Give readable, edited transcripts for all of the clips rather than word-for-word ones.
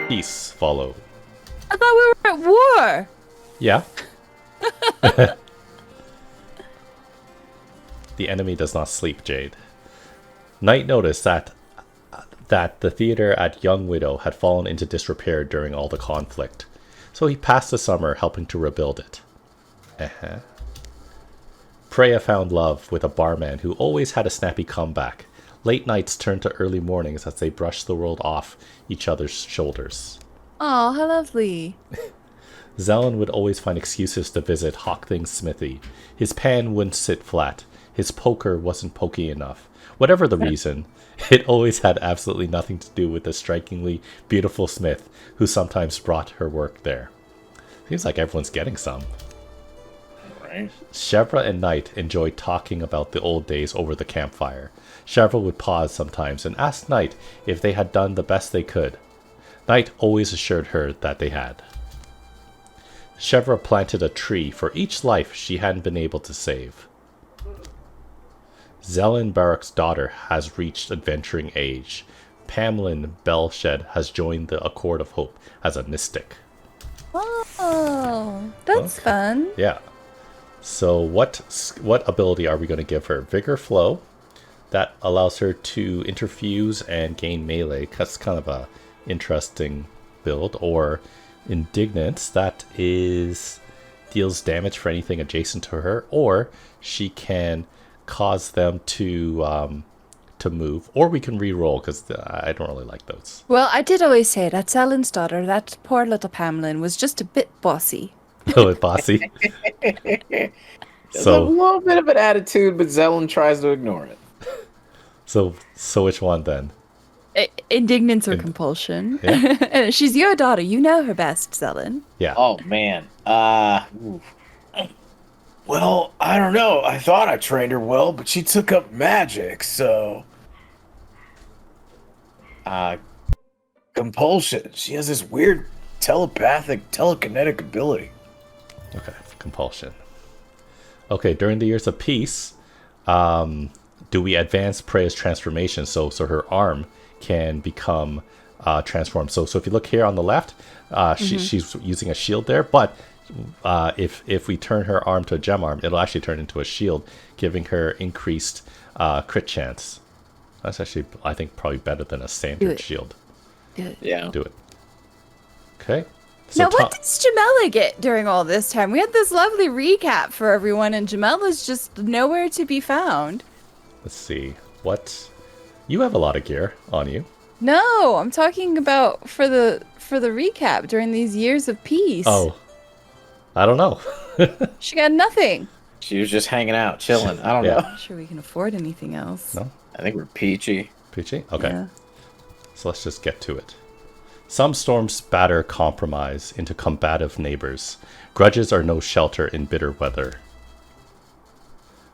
Peace followed. I thought we were at war. Yeah. The enemy does not sleep, Jade. Knight noticed that the theater at Young Widow had fallen into disrepair during all the conflict, so he passed the summer helping to rebuild it. Freya found love with a barman who always had a snappy comeback. Late nights turned to early mornings as they brushed the world off each other's shoulders. Oh, how lovely. Zelen would always find excuses to visit Hawkthing's smithy. His pan wouldn't sit flat. His poker wasn't pokey enough. Whatever the reason, it always had absolutely nothing to do with the strikingly beautiful smith who sometimes brought her work there. Seems like everyone's getting some. Right. Chevra and Knight enjoyed talking about the old days over the campfire. Chevra would pause sometimes and ask Knight if they had done the best they could. Knight always assured her that they had. Chevra planted a tree for each life she hadn't been able to save. Zelen Barak's daughter has reached adventuring age. Pamela Belshed has joined the Accord of Hope as a mystic. Oh, that's fun. Yeah. So what ability are we going to give her? Vigor Flow. That allows her to interfuse and gain melee. That's kind of a interesting build. Or Indignance. That is deals damage for anything adjacent to her. Or she can cause them to move. Or we can re-roll because I don't really like those. Well, I did always say that Zelen's daughter, that poor little Pamela, was just a bit bossy. A little bit bossy. There's a little bit of an attitude, but Zelen tries to ignore it. So which one then? Indignance or compulsion. Yeah. And she's your daughter. You know her best, Zelen. Yeah. Oh, man. Well, I don't know. I thought I trained her well, but she took up magic, so... Compulsion. She has this weird telepathic, telekinetic ability. Okay, compulsion. Okay, during the years of peace, do we advance Preya's transformation so her arm can become transformed? So if you look here on the left, she's using a shield there, but if we turn her arm to a gem arm, it'll actually turn into a shield, giving her increased crit chance. That's actually, I think, probably better than a standard shield. Do it. Yeah. Do it. Okay. So Now, what does Jamela get during all this time? We had this lovely recap for everyone, and Jamela's just nowhere to be found. Let's see. What? You have a lot of gear on you. No, I'm talking about for the recap during these years of peace. Oh. I don't know. She got nothing. She was just hanging out, chilling. I don't Yeah. know. Not sure we can afford anything else. No? I think we're peachy. Peachy? Okay. Yeah. So let's just get to it. Some storms batter compromise into combative neighbors. Grudges are no shelter in bitter weather.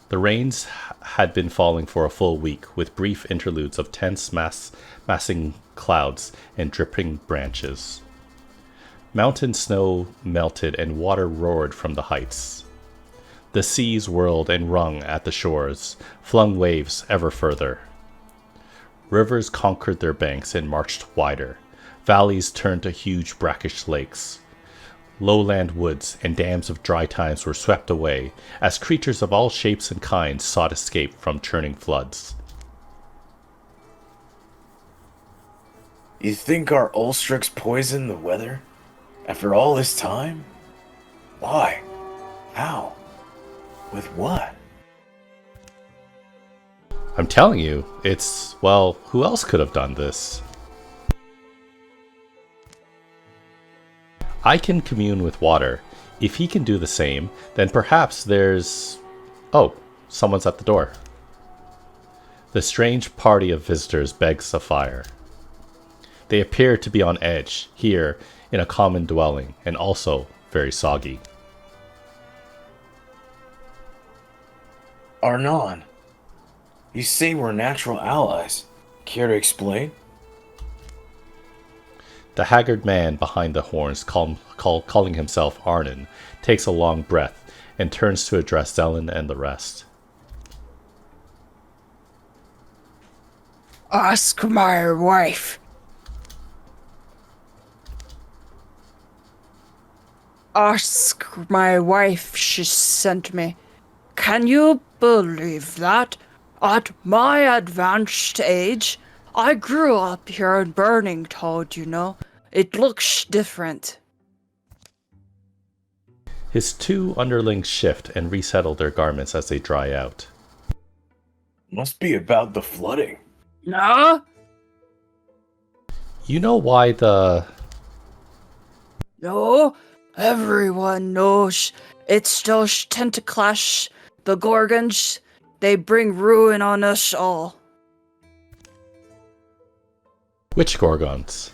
The rains had been falling for a full week, with brief interludes of tense massing clouds and dripping branches. Mountain snow melted and water roared from the heights. The seas whirled and wrung at the shores, flung waves ever further. Rivers conquered their banks and marched wider. Valleys turned to huge brackish lakes. Lowland woods and dams of dry times were swept away as creatures of all shapes and kinds sought escape from churning floods. You think our Ulstrix poisoned the weather? After all this time? Why? How? With what? I'm telling you, it's, well, who else could have done this? I can commune with water. If he can do the same, then perhaps there's... Oh, someone's at the door. The strange party of visitors begs a fire. They appear to be on edge, here, in a common dwelling, and also very soggy. Arnon, you say we're natural allies. Care to explain? The haggard man behind the horns, calling himself Arnon, takes a long breath and turns to address Zelen and the rest. Ask my wife. ask my wife she sent me. Can you believe that? At my advanced age, I grew up here in Burning Toad, you know. It looks different. His two underlings shift and resettle their garments as they dry out. Must be about the flooding. No? You know why the... No? Everyone knows. It's those tentaclash, the Gorgons. They bring ruin on us all. Which Gorgons?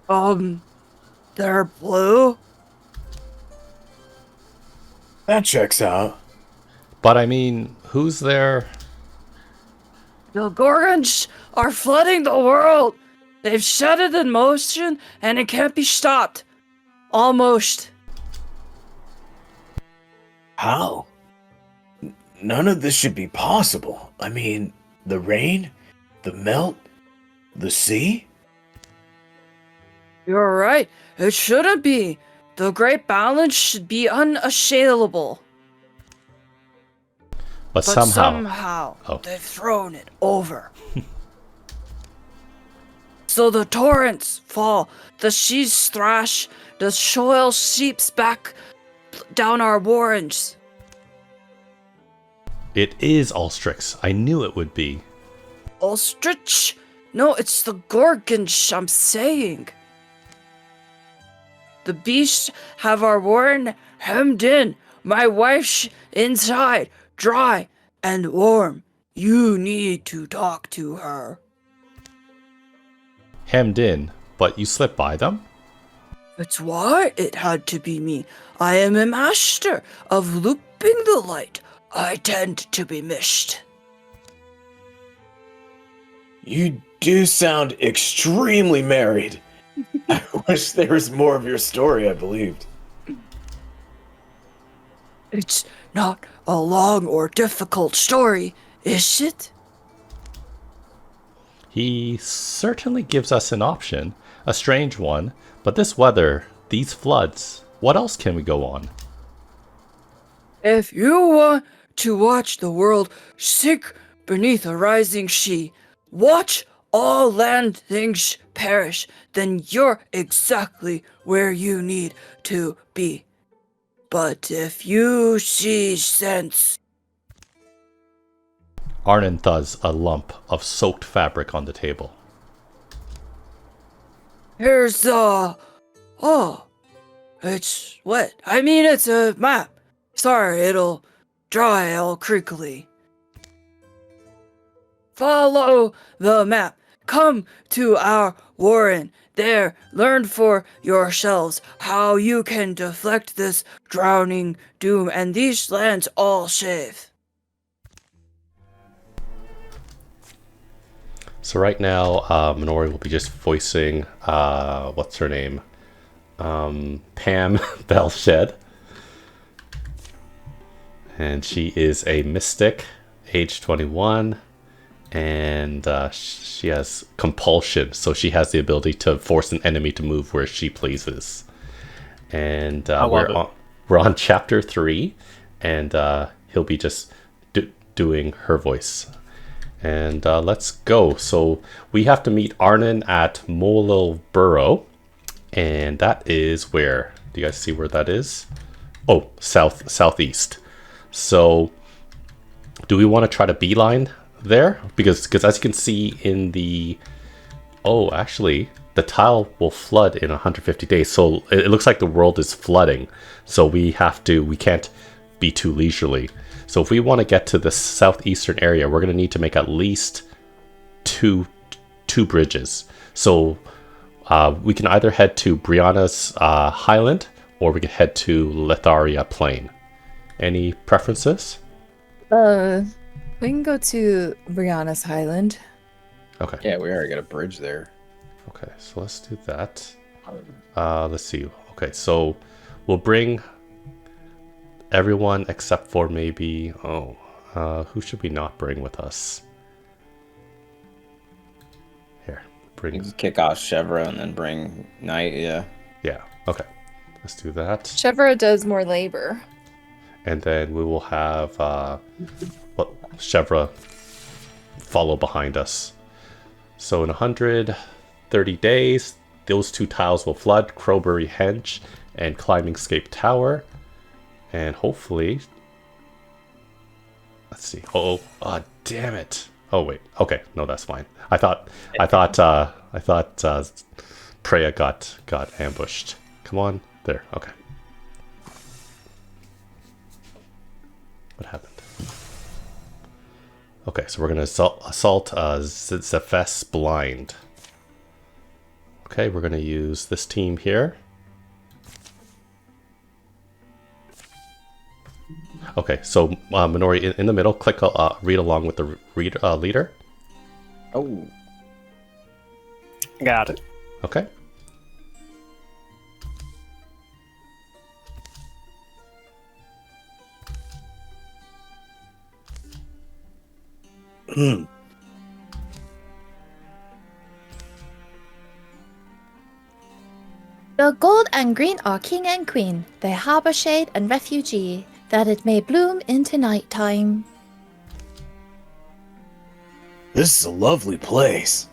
They're blue? That checks out. But I mean, who's there? The Gorgons are flooding the world. They've set it in motion, and it can't be stopped. Almost. How? None of this should be possible. I mean, the rain, the melt, the sea? You're right. It shouldn't be. The great balance should be unassailable. But But somehow... Oh. they've thrown it over. So the torrents fall, the seas thrash, the soil seeps back down our warrens. It is Ulstrix. I knew it would be. Ulstrich? No, it's the Gorgons I'm saying. The beasts have our warren hemmed in. My wife's inside, dry and warm. You need to talk to her. Hemmed in, but you slipped by them? That's why it had to be me. I am a master of looping the light. I tend to be missed. You do sound extremely married. I wish there was more of your story, I believed. It's not a long or difficult story, is it? He certainly gives us an option. A strange one. But this weather, these floods, what else can we go on? If you want to watch the world sink beneath a rising sea, watch all land things perish, then you're exactly where you need to be. But if you see sense... Arnon thuds a lump of soaked fabric on the table. Here's it's wet. I mean, it's a map. Sorry, it'll dry all creakily. Follow the map. Come to our warren. There, learn for yourselves how you can deflect this drowning doom, and these lands all save. So right now, Minori will be just voicing, what's her name? Pam Belshed. And she is a mystic, age 21. And she has compulsion, so she has the ability to force an enemy to move where she pleases. And we're on chapter 3, and he'll be just doing her voice. And let's go. So we have to meet Arnon at Molil Burrow, and that is where? Do you guys see where that is? Oh, southeast. So do we want to try to beeline there? Because as you can see in the... Oh, actually, the tile will flood in 150 days. So it looks like the world is flooding. So we can't be too leisurely. So if we want to get to the southeastern area, we're going to need to make at least two bridges. So we can either head to Brianna's Highland, or we can head to Letharia Plain. Any preferences? We can go to Brianna's Highland. Okay. Yeah, we already got a bridge there. Okay, so let's do that. Let's see. Okay, so we'll bring everyone except for maybe... who should we not bring with us? Here, You bring... can kick off Chevra and then bring Knight, yeah. Yeah, okay. Let's do that. Shevra does more labor. And then we will have Shevra follow behind us. So in 130 days, those two tiles will flood Crowberry Henge and Climbing-scape Tower. And hopefully... Let's see. Oh, damn it. Oh, wait. Okay, no, that's fine. I thought Preya got ambushed. Come on. There. Okay. What happened? Okay, so we're going to assault Zephes blind. Okay, we're going to use this team here. Okay, so Minori in the middle, click read along with the leader. Oh. Got it. Okay. The gold and green are king and queen. They harbor shade and refugee, that it may bloom into nighttime. This is a lovely place.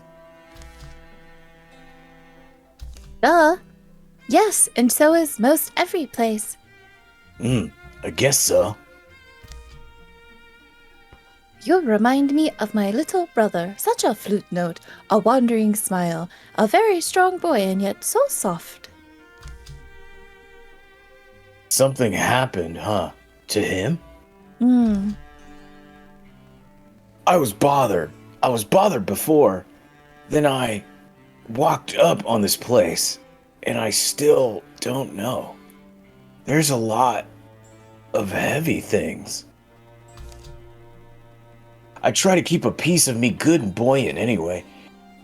Duh. Yes, and so is most every place. I guess so. You remind me of my little brother. Such a flute note, a wandering smile, a very strong boy and yet so soft. Something happened, huh? To him? I was bothered. I was bothered before. Then I walked up on this place, and I still don't know. There's a lot of heavy things. I try to keep a piece of me good and buoyant anyway.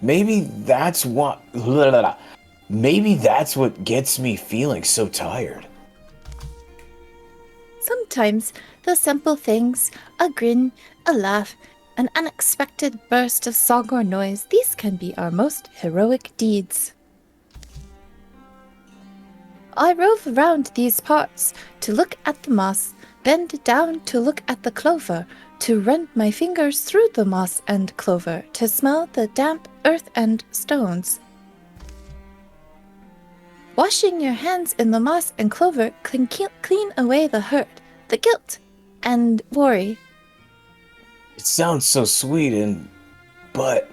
Maybe that's what... Maybe that's what gets me feeling so tired. Sometimes the simple things, a grin, a laugh, an unexpected burst of song or noise, these can be our most heroic deeds. I rove around these parts to look at the moss, bend down to look at the clover, to run my fingers through the moss and clover, to smell the damp earth and stones. Washing your hands in the moss and clover can clean away the hurt, the guilt, and worry. It sounds so sweet but...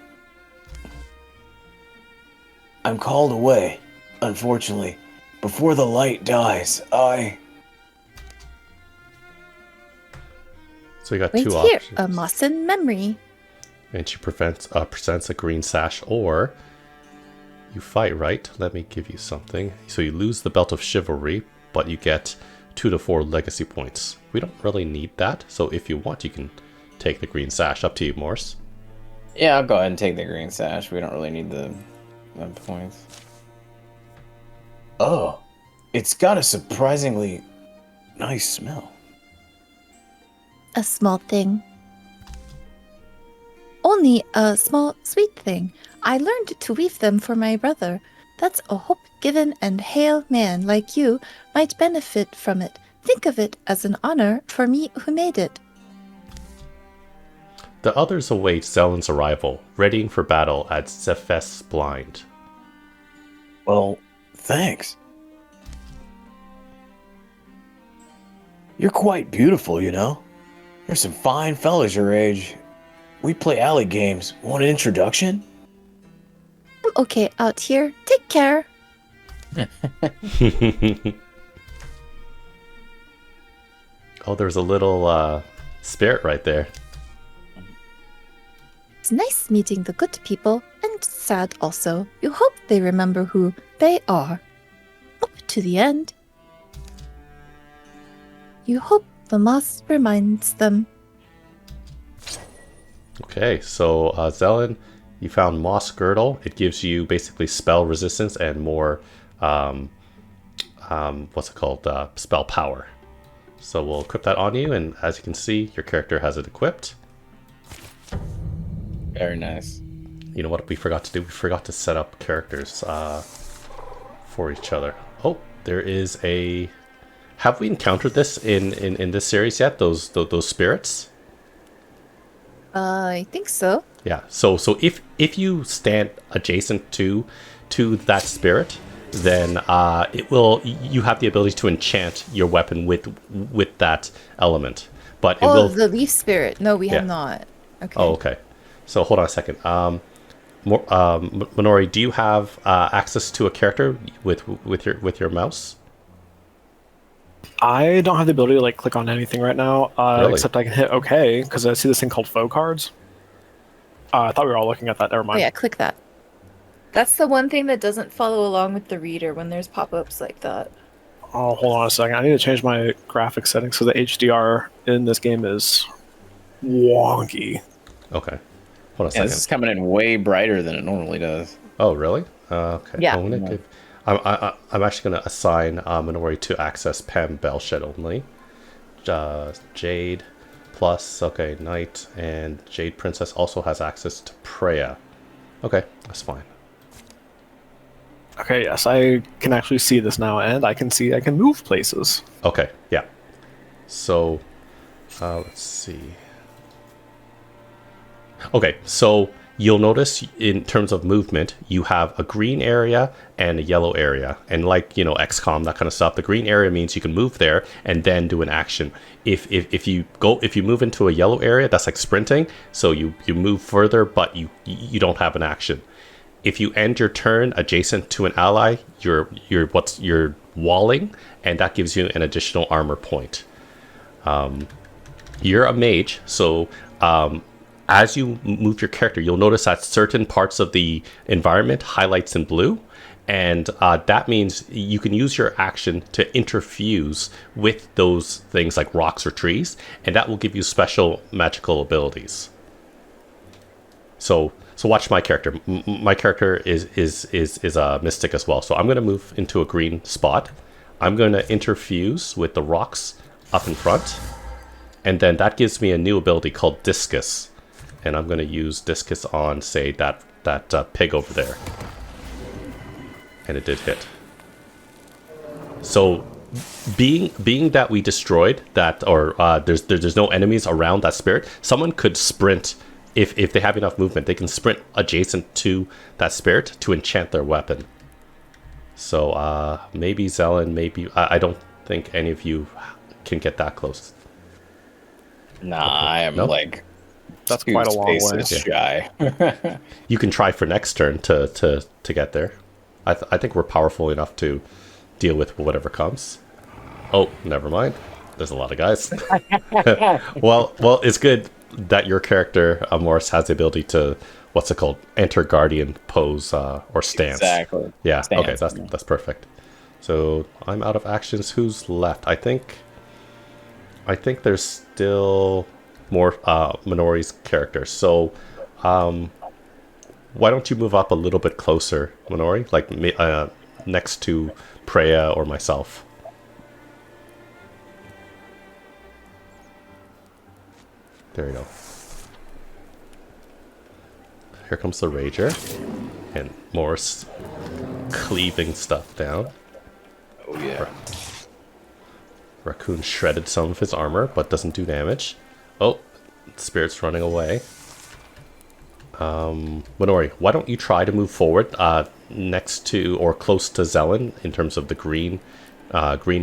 I'm called away, unfortunately. Before the light dies, So you got Wait two here, options. a moss in memory. And she presents a green sash, or you fight, right? Let me give you something. So you lose the Belt of Chivalry, but you get 2 to 4 legacy points. We don't really need that, so if you want, you can take the green sash. Up to you, Morse. Yeah, I'll go ahead and take the green sash. We don't really need the points. Oh, it's got a surprisingly nice smell. A small thing. Only a small, sweet thing. I learned to weave them for my brother. That's a hope given, and hale man like you might benefit from it. Think of it as an honor for me who made it. The others await Zelen's arrival, readying for battle at Zephes blind. Well, thanks. You're quite beautiful, you know. There's some fine fellas your age. We play alley games. Want an introduction? I'm okay out here. Take care. Oh, there's a little spirit right there. It's nice meeting the good people, and sad also. You hope they remember who they are. Up to the end. You hope the moss reminds them. Okay, so Zelen, you found Moss Girdle. It gives you basically spell resistance and more, what's it called, spell power. So we'll equip that on you, and as you can see, your character has it equipped. Very nice. You know what we forgot to do? We forgot to set up characters for each other. Oh, there is a. Have we encountered this in this series yet? Those spirits. I think so. Yeah. So if you stand adjacent to that spirit, then it will. You have the ability to enchant your weapon with that element. But it will. The leaf spirit. No, we have Yeah. not. Okay. Oh, okay. So hold on a second. Minori, do you have access to a character with your mouse? I don't have the ability to like click on anything right now, Really? except I can hit OK because I see this thing called faux cards. I thought we were all looking at that. Never Oh mind. yeah, click that. That's the one thing that doesn't follow along with the reader when there's pop-ups like that. Oh, hold on a second. I need to change my graphics settings so the HDR in this game is wonky. Okay. Hold on a Yeah, second. this is coming in way brighter than it normally does. Oh, really? Okay. Yeah. I'm actually going to assign Minori to access Pam Belshed only. Jade plus, okay, Knight, and Jade Princess also has access to Preya. Okay, that's fine. Okay, yes, I can actually see this now, and I can see I can move places. Okay, yeah. So, let's see. Okay, so you'll notice in terms of movement, you have a green area and a yellow area. And like, XCOM, that kind of stuff, the green area means you can move there and then do an action. If you move into a yellow area, that's like sprinting. So you move further, but you don't have an action. If you end your turn adjacent to an ally, you're walling, and that gives you an additional armor point. You're a mage, so as you move your character, you'll notice that certain parts of the environment highlights in blue, and that means you can use your action to interfuse with those things like rocks or trees, and that will give you special magical abilities. So watch my character. My character is a mystic as well. So I'm going to move into a green spot. I'm going to interfuse with the rocks up in front, and then that gives me a new ability called Discus. And I'm going to use Discus on, say, that pig over there. And it did hit. So, being that we destroyed that, or there's no enemies around that spirit, someone could sprint. If they have enough movement, they can sprint adjacent to that spirit to enchant their weapon. So, maybe Zelen, maybe... I don't think any of you can get that close. Nah, I am Nope. like... That's quite a long way. spaces shy. You can try for next turn to get there. I think we're powerful enough to deal with whatever comes. Oh, never mind. There's a lot of guys. well, it's good that your character, Morris, has the ability to, what's it called, enter guardian pose or stance. Exactly. Yeah. Stance, Okay, that's perfect. So I'm out of actions. Who's left? I think there's still more Minori's characters. So why don't you move up a little bit closer, Minori, like next to Preya or myself? There you go. Here comes the Rager, and Morris cleaving stuff down. Oh, yeah. Raccoon shredded some of his armor, but doesn't do damage. Oh, Spirit's running away. Minori, why don't you try to move forward next to or close to Zelen in terms of the green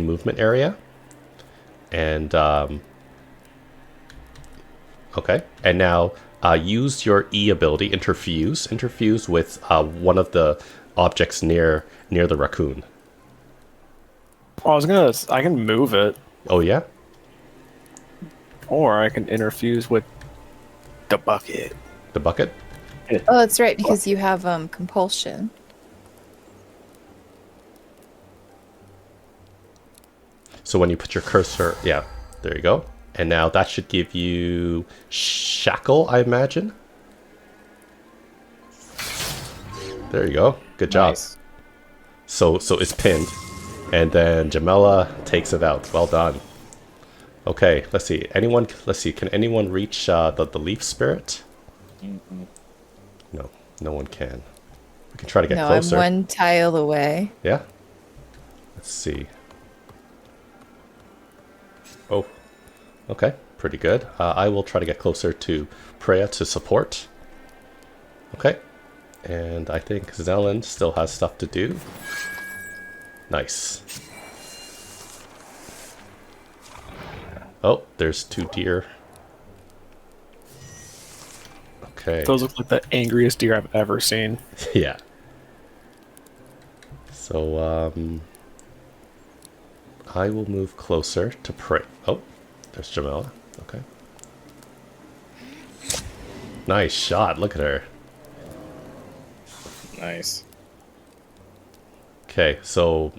movement area? And okay, and now use your E ability, interfuse with one of the objects near the raccoon. Oh, I can move it, Oh yeah? or I can interfuse with the bucket. The bucket? Oh, that's right, because you have compulsion. So when you put your cursor, yeah, there you go. And now that should give you shackle, I imagine. There you go. Good job. Nice. So it's pinned, and then Jamela takes it out. Well done. Okay, let's see. Can anyone reach the leaf spirit? No one can. We can try to get No, closer. I'm one tile away. Yeah. Let's see. Oh, okay, pretty good. I will try to get closer to Preya to support. Okay, and I think Zelen still has stuff to do. Nice. Oh, there's 2 deer. Okay. Those look like the angriest deer I've ever seen. Yeah. So, I will move closer to prey. Oh, there's Jamila. Okay. Nice shot. Look at her. Nice. Okay, so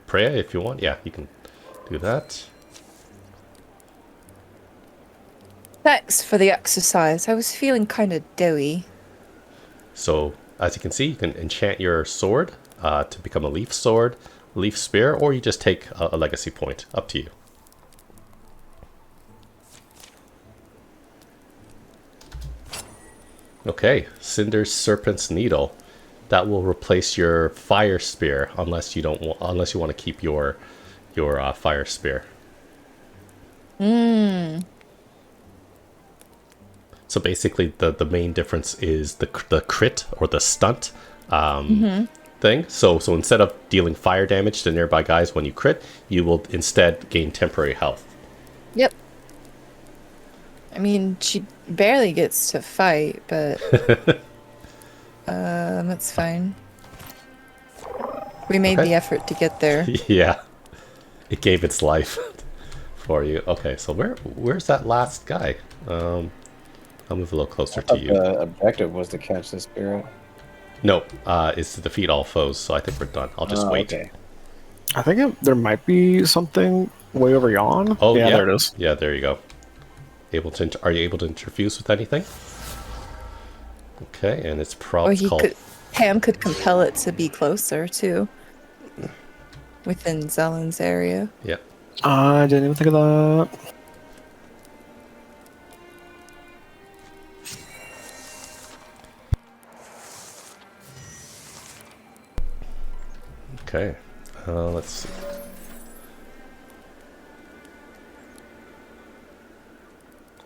Preya, if you want, yeah, you can do that. Thanks for the exercise. I was feeling kind of doughy. So, as you can see, you can enchant your sword to become a leaf sword, leaf spear, or you just take a legacy point. Up to you. Okay, Cinder's Serpent's Needle. That will replace your fire spear unless you don't unless you want to keep your fire spear. So basically, the main difference is the crit or the stunt thing. So instead of dealing fire damage to nearby guys when you crit, you will instead gain temporary health. Yep. I mean, she barely gets to fight, but that's fine. We made the effort to get there. Yeah, it gave its life for you. Okay, so where's that last guy? I'll move a little closer to you. The objective was to catch the spirit. No, it's to defeat all foes. So I think we're done. I'll just wait. Okay. I think there might be something way over yon. Oh yeah, there it is. Yeah, there you go. Are you able to interfuse with anything? Okay, and it's Or probably Pam could compel it to be closer too, within Zelen's area. Yeah. I didn't even think of that. Okay. Let's see.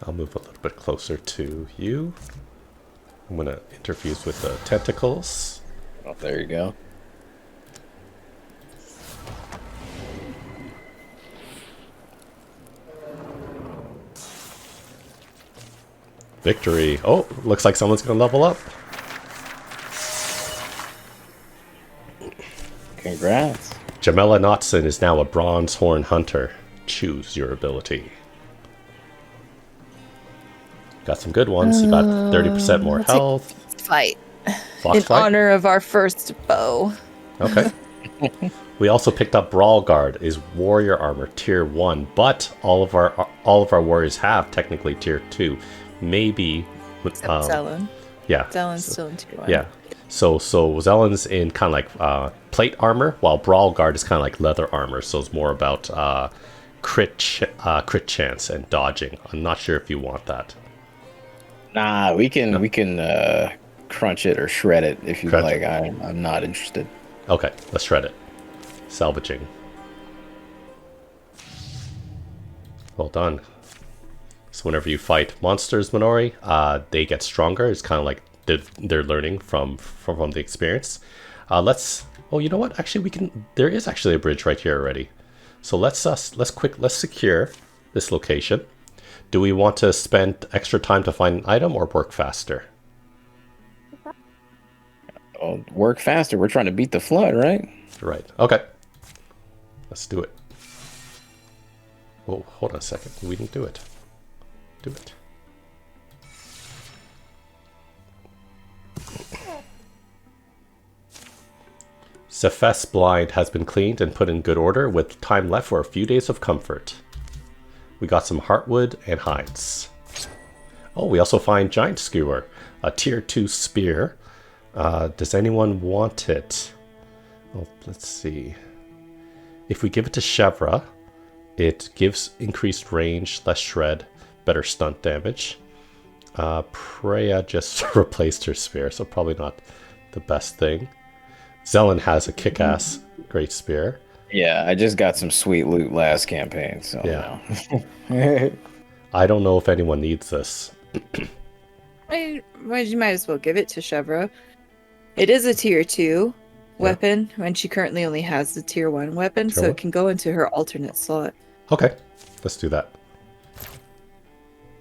I'll move a little bit closer to you. I'm gonna interfuse with the tentacles. Oh, there you go. Victory. Oh, looks like someone's gonna level up. Congrats. Jamela Knotson is now a Bronze Horn Hunter. Choose your ability. Got some good ones. You got 30% more health. Fight. Fox In fight. honor of our first bow. Okay. We also picked up Brawl Guard, is Warrior Armor Tier 1, but all of our warriors have technically Tier 2. Maybe Except Zelen. yeah. Zelen's still in tier 1. Yeah. So Zelen's in kind of like plate armor, while Brawl Guard is kind of like leather armor. So it's more about crit chance and dodging. I'm not sure if you want that. Nah, we can crunch it or shred it if you Crunch like. it. I'm not interested. Okay, let's shred it. Salvaging. Well done. So whenever you fight monsters, Minori, they get stronger. It's kind of like they're learning from the experience. Oh, you know what? Actually, there is actually a bridge right here already. So let's secure this location. Do we want to spend extra time to find an item or work faster? Oh, work faster. We're trying to beat the flood, right? Right. Okay. Let's do it. Whoa, hold on a second. We didn't do it. Do it. Cephas blind has been cleaned and put in good order with time left for a few days of comfort. We got some heartwood and hides. Oh, we also find giant skewer, a tier 2 spear. Does anyone want it? Well, let's see. If we give it to Chevra, it gives increased range, less shred, better stunt damage. Preya just replaced her spear, so probably not the best thing. Zelen has a kick-ass great spear. Yeah, I just got some sweet loot last campaign, so Yeah. no. I don't know if anyone needs this. Well, you might as well give it to Chevra. It is a tier 2 weapon when she currently only has the tier 1 weapon, Tier so 1? it can go into her alternate slot. Okay, let's do that.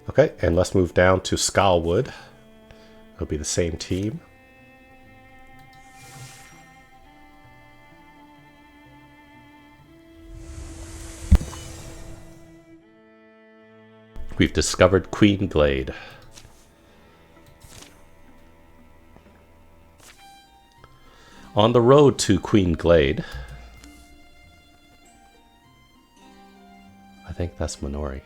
Okay, and let's move down to Skullwood. It'll be the same team. We've discovered Queen Glade. On the road to Queen Glade, I think that's Minori.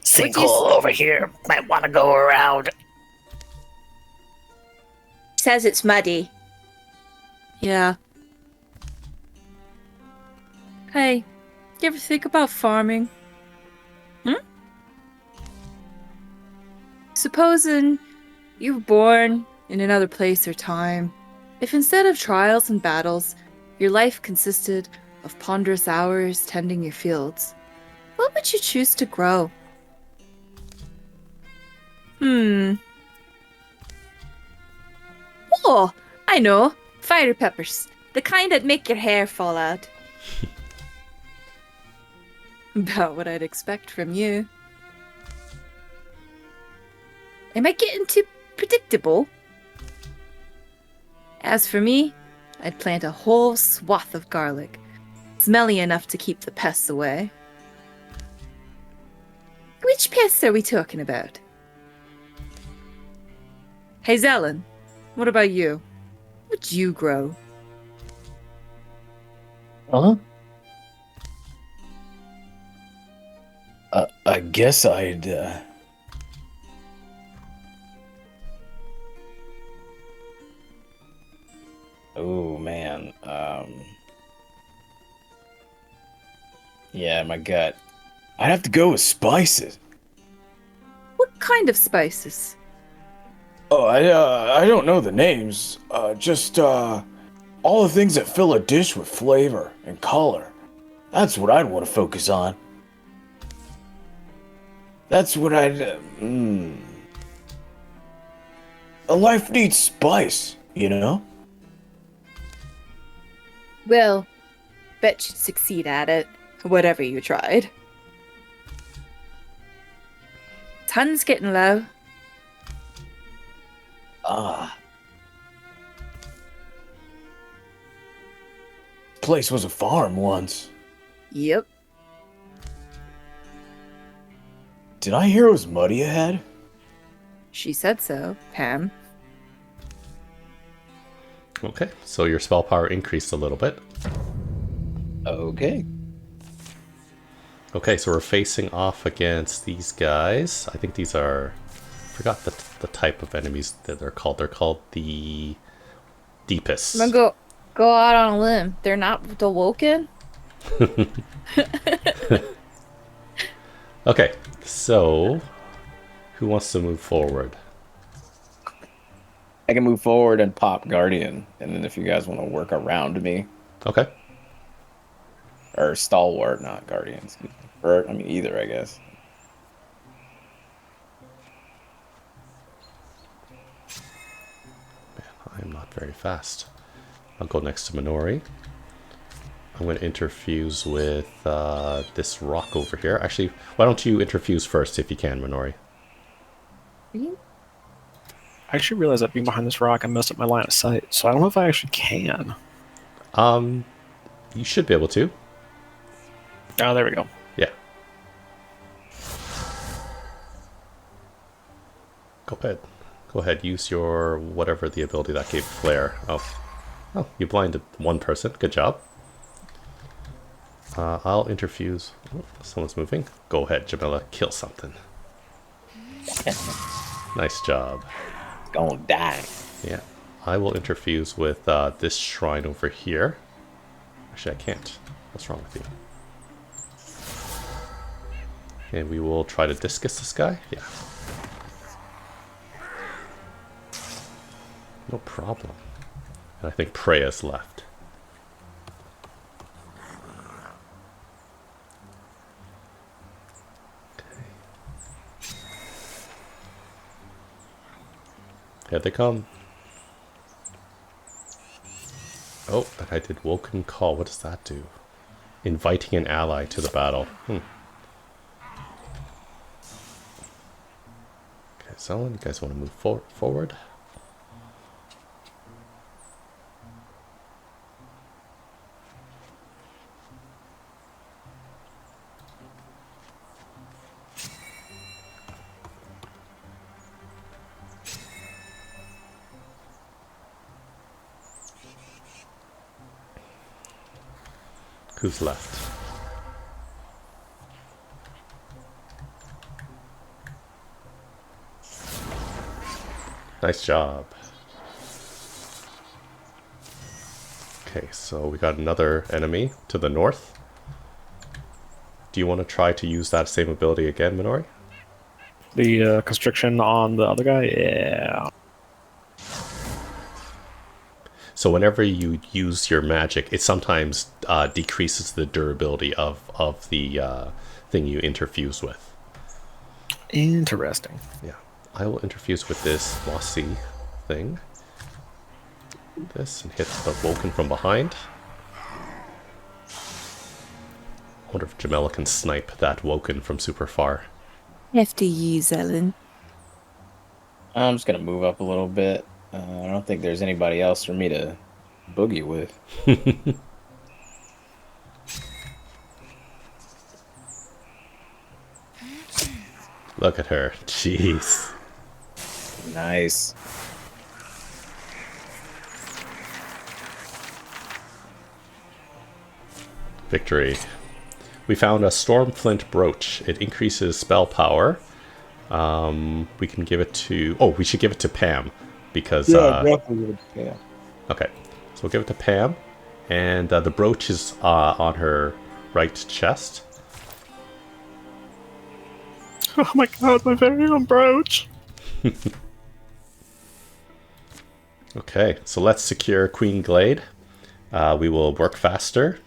Sinkhole over here. Might want to go around. Says it's muddy. Yeah. Hey, you ever think about farming? Supposing you were born in another place or time, if instead of trials and battles, your life consisted of ponderous hours tending your fields, what would you choose to grow? Oh, I know. Fire peppers. The kind that make your hair fall out. About what I'd expect from you. Am I getting too predictable? As for me, I'd plant a whole swath of garlic, smelly enough to keep the pests away. Which pests are we talking about? Hey, Zelen, what about you? What would you grow? Huh? I guess I'd, Oh man. Yeah, my gut. I'd have to go with spices. What kind of spices? Oh, I don't know the names. Just all the things that fill a dish with flavor and color. That's what I'd want to focus on. That's what I'd. A life needs spice, you know? Well, bet you'd succeed at it, whatever you tried. Sun's getting low. Place was a farm once. Yep. Did I hear it was muddy ahead? She said so, Pam. Okay, so your spell power increased a little bit. Okay. Okay, so we're facing off against these guys. I think these are... I forgot the type of enemies that they're called. They're called the Deepists. I'm gonna go out on a limb. They're not the Woken? Okay, so... Who wants to move forward? I can move forward and pop Guardian, and then if you guys want to work around me, Okay. or Stalwart, not Guardian, excuse me. Or, I mean, either, I guess. I'm not very fast. I'll go next to Minori. I'm going to interfuse with this rock over here. Actually, why don't you interfuse first if you can, Minori? I actually realized that being behind this rock, I messed up my line of sight, so I don't know if I actually can. You should be able to. Oh, there we go. Yeah. Go ahead. Go ahead. Use your whatever the ability that gave flare. Oh, you blinded one person. Good job. I'll interfuse. Oh, someone's moving. Go ahead, Jamila. Kill something. Nice job. It's gonna die. Yeah. I will interfuse with this shrine over here. Actually, I can't. What's wrong with you? And we will try to discus this guy. Yeah. No problem. And I think Preya's left. Here they come. Oh, but I did Woken Call. What does that do? Inviting an ally to the battle. Okay, so you guys want to move forward? Who's left? Nice job. Okay, so we got another enemy to the north. Do you want to try to use that same ability again, Minori? The constriction on the other guy? Yeah. So whenever you use your magic, it sometimes decreases the durability of the thing you interfuse with. Interesting. Yeah. I will interfuse with this mossy thing. This and hit the Woken from behind. I wonder if Jamela can snipe that Woken from super far. Hefty yees, Ellen. I'm just gonna move up a little bit. I don't think there's anybody else for me to boogie with. Look at her. Jeez. Nice. Victory. We found a Stormflint brooch. It increases spell power. We can give it to... Oh, we should give it to Pam. Because... definitely. Yeah. Okay. So we'll give it to Pam. And the brooch is on her right chest. Oh my god, my very own brooch. Okay, so let's secure Queen Glade. We will work faster.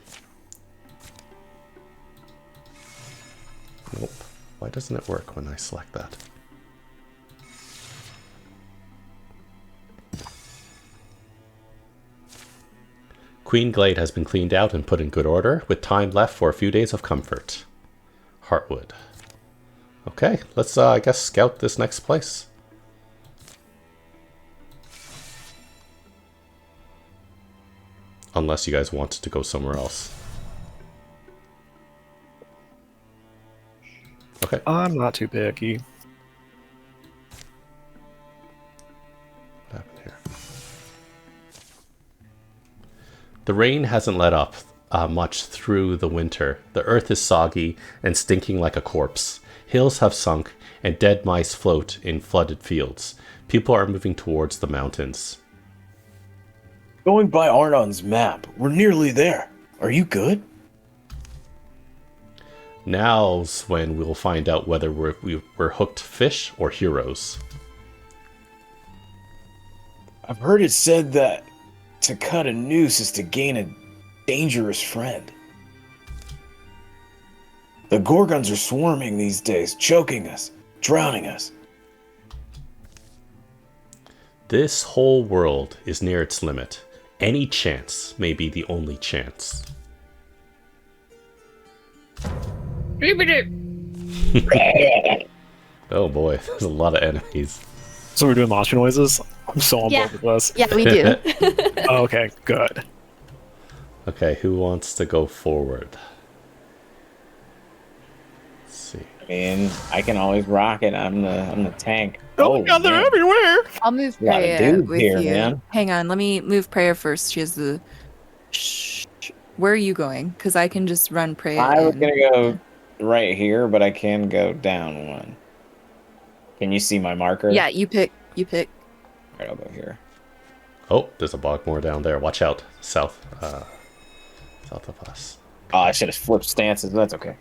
Nope. Why doesn't it work when I select that? Queen Glade has been cleaned out and put in good order, with time left for a few days of comfort. Heartwood. Okay, let's, I guess, scout this next place. Unless you guys want to go somewhere else. Okay. I'm not too picky. What happened here? The rain hasn't let up much through the winter. The earth is soggy and stinking like a corpse. Hills have sunk, and dead mice float in flooded fields. People are moving towards the mountains. Going by Arnon's map, we're nearly there. Are you good? Now's when we'll find out whether we're hooked fish or heroes. I've heard it said that to cut a noose is to gain a dangerous friend. The Gorgons are swarming these days, choking us, drowning us. This whole world is near its limit. Any chance may be the only chance. Oh boy, there's a lot of enemies. So we're doing monster noises? I'm so on board with this. Yeah, we do. Okay, good. Okay, who wants to go forward? Let's see. I mean, I can always rock it. I'm the tank. Oh my god, they're man. everywhere! I'll move A lot of Freya dudes with here, you. man. Hang on, let me move Freya first. She has the... Where are you going? Because I can just run Freya I was in. gonna go right here, but I can go down one. Can you see my marker? Yeah, you pick. You pick. Alright, I'll go here. Oh, there's a bogmore down there. Watch out. South. South of us. Oh, I should have flipped stances. That's okay.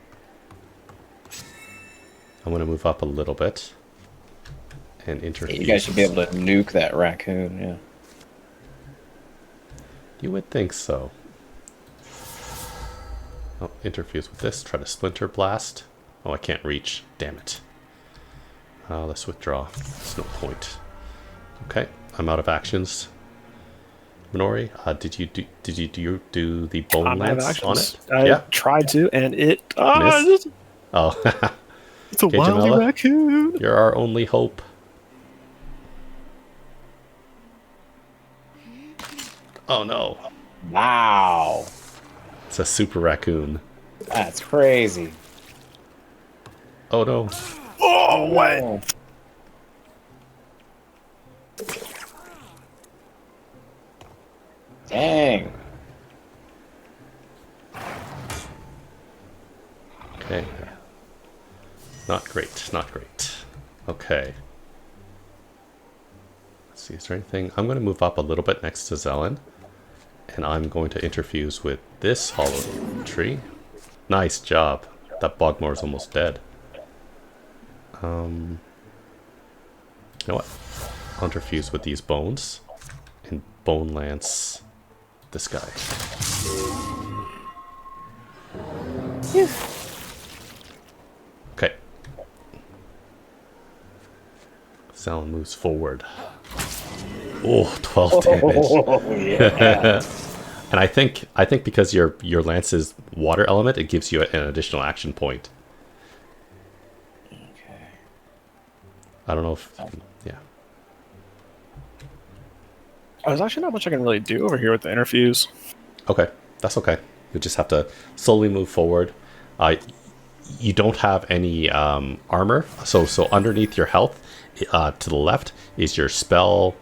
I'm going to move up a little bit. And interfere. You guys should be able to nuke that raccoon, yeah. You would think so. Oh, interfuse with this. Try to splinter blast. Oh, I can't reach. Damn it. Let's withdraw. There's no point. Okay, I'm out of actions. Minori, did you do the bone I'm out of lance on actions. it? I tried to, and it Missed? Oh, it's a okay, wily Jamela, raccoon. you're our only hope. Oh no, Wow. it's a super raccoon. That's crazy. Oh no. Oh, what? Dang. Okay. Not great, not great. Okay. Let's see, is there anything? I'm going to move up a little bit next to Zelen. And I'm going to interfuse with this hollow tree. Nice job. That Bogmore's almost dead. You know what? I'll interfuse with these bones. And bone lance this guy. Okay. Zelen moves forward. Oh, 12 damage. Oh, yeah. And I think because your lance is water element, it gives you an additional action point. Okay. I don't know if yeah. There's actually not much I can really do over here with the interfuse. Okay, that's okay. You just have to slowly move forward. You don't have any armor, so underneath your health, to the left is your spell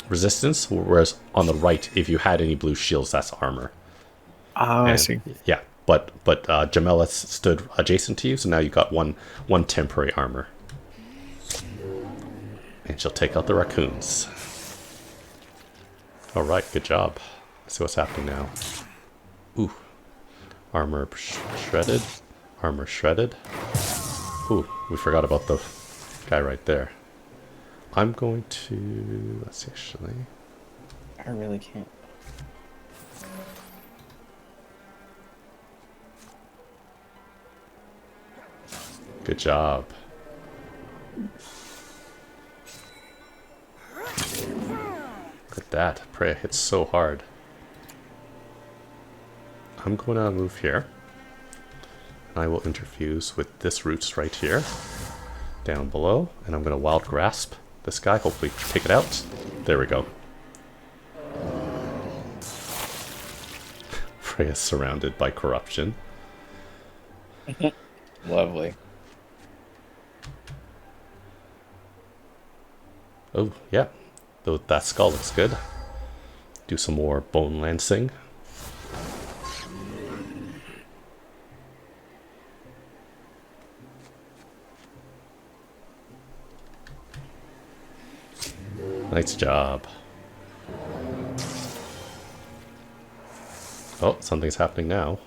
resistance, whereas on the right, if you had any blue shields, that's armor. I see. Yeah, but Jamela stood adjacent to you, so now you got one temporary armor, and she'll take out the raccoons. All right, good job. Let's see what's happening now. Ooh, armor shredded, armor shredded. Ooh, we forgot about the guy right there. I'm going to, let's see, actually. I really can't. Good job. Look at that. Preya hits so hard. I'm going to move here. And I will interfuse with this roots right here. Down below. And I'm going to wild grasp this guy. Hopefully take it out. There we go. Preya's surrounded by corruption. Lovely. Oh, yeah. Though that skull looks good. Do some more bone lancing. Nice job. Oh, something's happening now.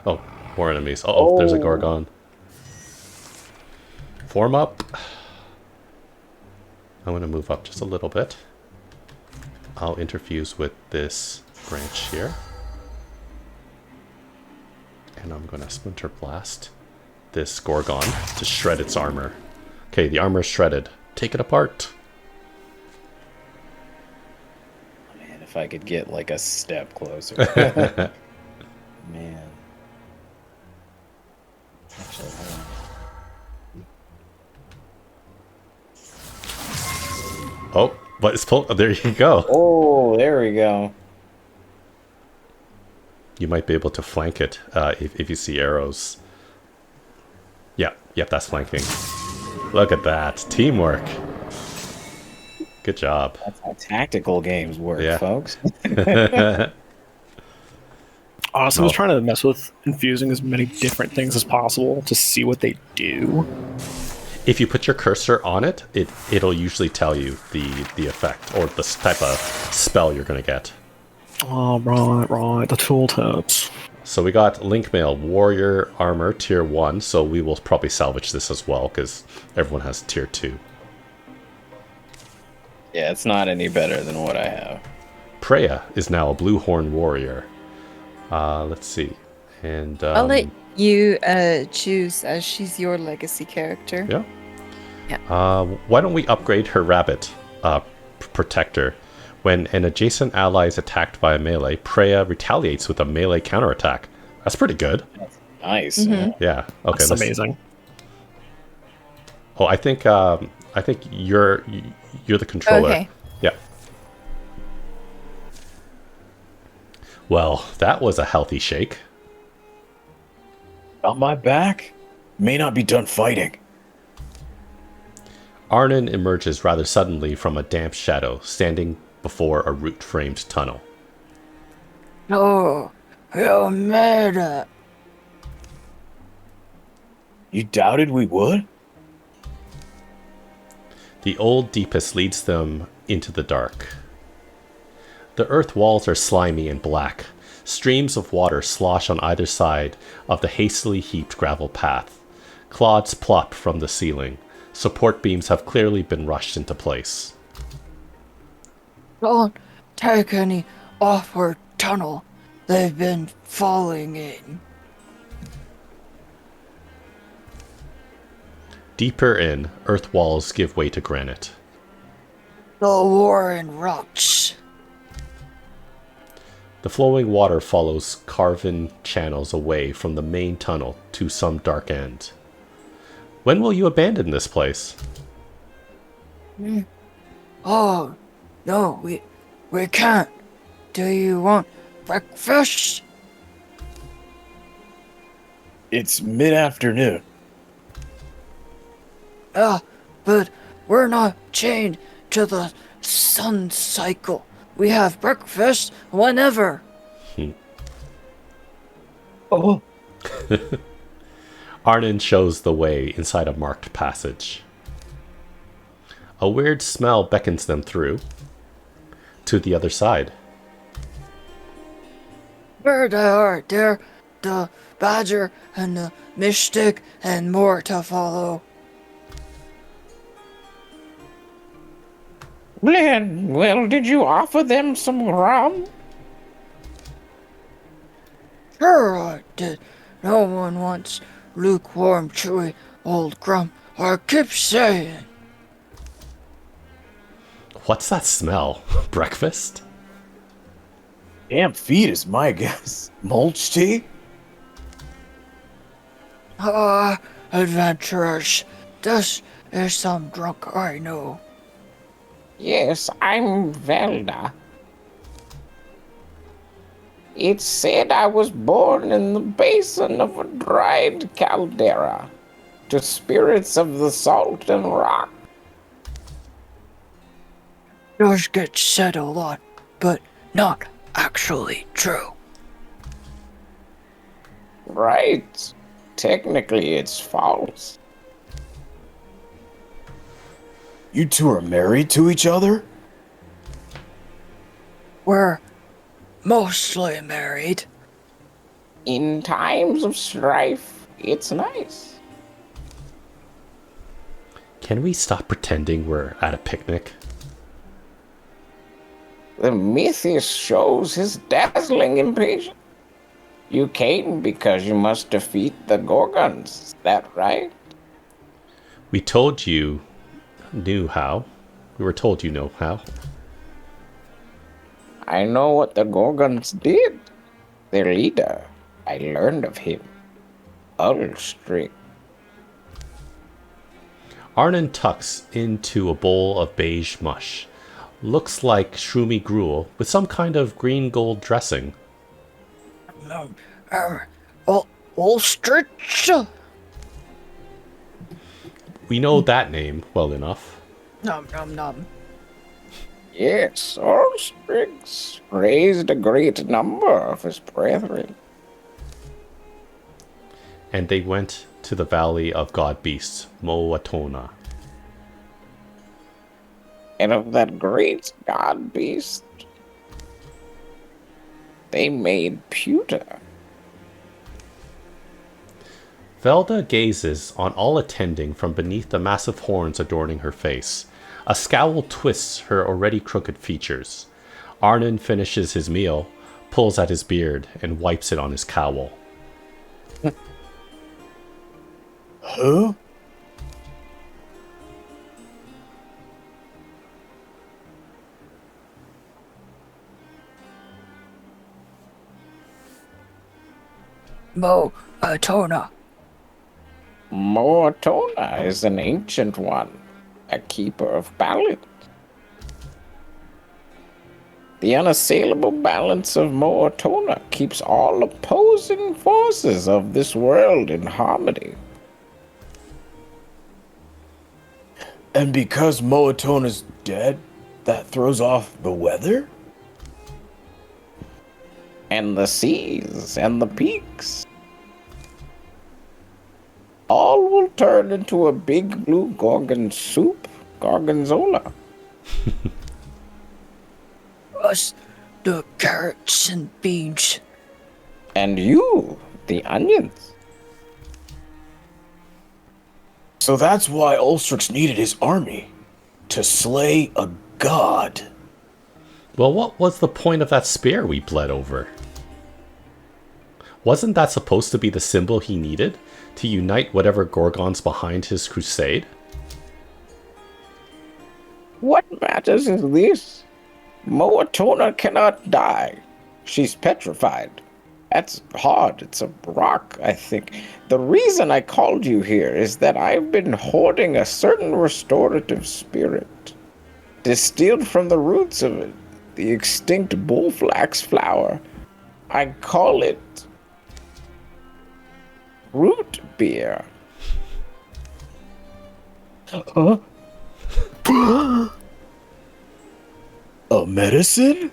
Oh, more enemies. Uh-oh, there's a Gorgon. Form up. I'm going to move up just a little bit. I'll interfuse with this branch here. And I'm going to Splinter Blast this Gorgon to shred its armor. Okay, the armor is shredded. Take it apart. Man, if I could get like a step closer. Man. Actually, hold on. Oh, but it's pulled. Oh, there you go. Oh, there we go. You might be able to flank it if you see arrows. Yeah, yep, that's flanking. Look at that. Teamwork. Good job. That's how tactical games work, Yeah. folks. Honestly, I was trying to mess with infusing as many different things as possible to see what they do. If you put your cursor on it, it'll usually tell you the effect or the type of spell you're going to get. Oh, right. The tooltips. So we got Link Mail, Warrior Armor, Tier 1, so we will probably salvage this as well, because everyone has Tier 2. Yeah, it's not any better than what I have. Preya is now a Blue Horn Warrior. Let's see. And I'll let you choose as she's your legacy character. Yeah. Yeah. Why don't we upgrade her rabbit protector. When an adjacent ally is attacked by a melee, Preya retaliates with a melee counterattack. That's pretty good. Nice. Yeah. Okay. That's amazing. Oh, I think you're the controller. Okay. Yeah. Well, that was a healthy shake. On my back? May not be done fighting. Arnon emerges rather suddenly from a damp shadow, standing before a root-framed tunnel. Oh, you made it. You doubted we would? The old deepest leads them into the dark. The earth walls are slimy and black. Streams of water slosh on either side of the hastily heaped gravel path. Clods plop from the ceiling. Support beams have clearly been rushed into place. Don't take any offward tunnel. They've been falling in. Deeper in, earth walls give way to granite. The Warren Rocks. The flowing water follows carven channels away from the main tunnel to some dark end. When will you abandon this place? Oh, no, we can't. Do you want breakfast? It's mid-afternoon. But we're not chained to the sun cycle. We have breakfast whenever. Oh, Arnon shows the way inside a marked passage. A weird smell beckons them through to the other side. Where they are, they're the badger and the mystic and more to follow. Glenn, well, did you offer them some rum? Sure I did. No one wants lukewarm, chewy, old grump. I keep saying. What's that smell? Breakfast? damn feet is my guess. Mulch tea? Adventurers. This is some drunk I know. Yes, I'm Velda. It's said I was born in the basin of a dried caldera, to spirits of the salt and rock. Does get said a lot, but not actually true. Right. Technically, it's false. You two are married to each other? We're mostly married. In times of strife, it's nice. Can we stop pretending we're at a picnic? The Mythis shows his dazzling impatience. You came because you must defeat the Gorgons, is that right? We told you knew how. We were told you know how. I know what the Gorgons did. Their leader, I learned of him. Ulstrick. Arnon tucks into a bowl of beige mush. Looks like shroomy gruel with some kind of green gold dressing. Ostrich? We know that name well enough. Nom nom nom. Yes, Ulstrix raised a great number of his brethren. And they went to the valley of god beasts, Moatona. And of that great god beast, they made pewter. Velda gazes on all attending from beneath the massive horns adorning her face. A scowl twists her already crooked features. Arnon finishes his meal, pulls at his beard, and wipes it on his cowl. Huh? Moatona. Moatona is an ancient one, a keeper of balance. The unassailable balance of Moatona keeps all opposing forces of this world in harmony. And because Moatona's dead, that throws off the weather? And the seas and the peaks. All will turn into a big blue gorgon soup, gorgonzola. Us, the carrots and beans. And you, the onions. So that's why Ulstrix needed his army. To slay a god. Well, what was the point of that spear we bled over? Wasn't that supposed to be the symbol he needed to unite whatever Gorgon's behind his crusade? What matters is this? Moatona cannot die. She's petrified. That's hard. It's a rock, I think. The reason I called you here is that I've been hoarding a certain restorative spirit, distilled from the roots of it, the extinct bullflax flower. I call it root beer. Huh? A medicine?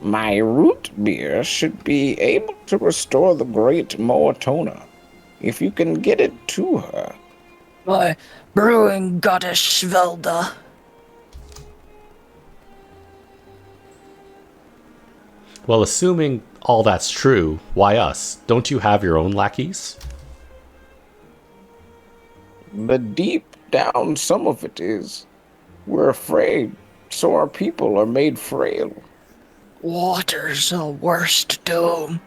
My root beer should be able to restore the great Moatona, if you can get it to her. My brewing goddess Velda. Well, assuming all that's true, why us? Don't you have your own lackeys? But deep down, some of it is. We're afraid, so our people are made frail. Water's the worst doom.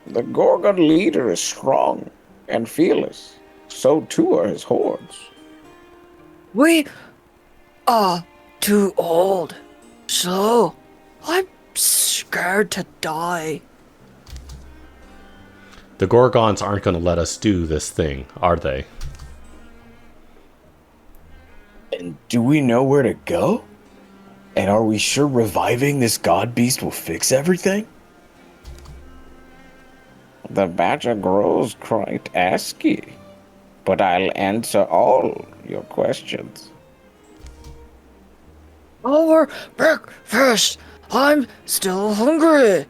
The Gorgon leader is strong and fearless. So too are his hordes. We are too old. So I'm scared to die. The Gorgons aren't going to let us do this thing, are they? And do we know where to go? And are we sure reviving this god beast will fix everything? The badger grows quite asky, but I'll answer all your questions. Our breakfast. I'm still hungry.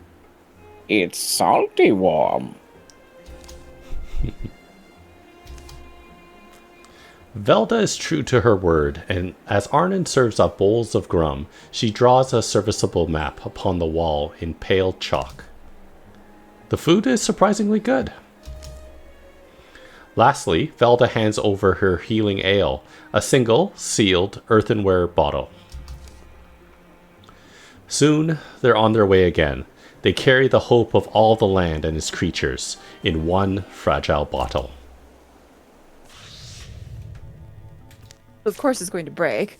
It's salty warm. Velda is true to her word, and as Arnon serves up bowls of grum, she draws a serviceable map upon the wall in pale chalk. The food is surprisingly good. Lastly, Velda hands over her healing ale, a single, sealed, earthenware bottle. Soon, they're on their way again. They carry the hope of all the land and its creatures in one fragile bottle. Of course, it's going to break.